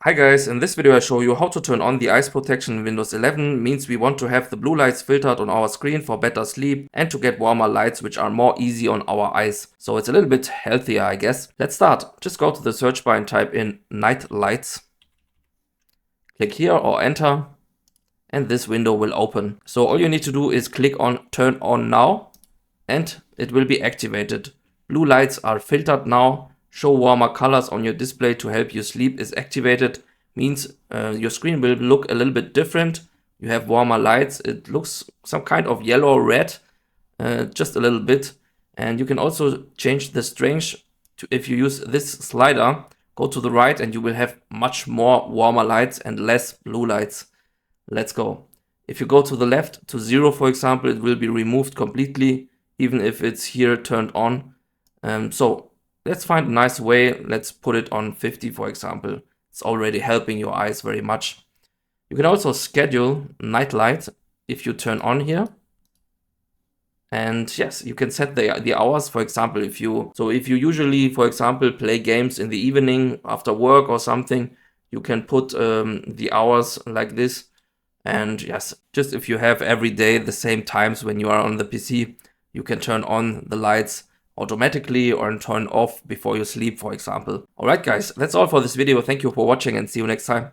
Hi guys, in this video I show you how to turn on the eyes protection in Windows 11. Means we want to have the blue lights filtered on our screen for better sleep and to get warmer lights which are more easy on our eyes. So it's a little bit healthier, I guess. Let's start. Just go to the search bar and type in night lights. Click here or enter and this window will open. So all you need to do is click on turn on now and it will be activated. Blue lights are filtered now. Show warmer colors on your display to help you sleep is activated. Means your screen will look a little bit different. You have warmer lights. It looks some kind of yellow red, just a little bit. And you can also change the strength to, if you use this slider, go to the right and you will have much more warmer lights and less blue lights. Let's go. If you go to the left to 0, for example, it will be removed completely, even if it's here turned on. So let's find a nice way. Let's put it on 50, for example. It's already helping your eyes very much. You can also schedule night light if you turn on here. And yes, you can set the hours, for example, if you usually, for example, play games in the evening after work or something, you can put the hours like this. And yes, just if you have every day the same times when you are on the PC, you can turn on the lights automatically or turn off before you sleep, for example. Alright guys, that's all for this video. Thank you for watching and see you next time.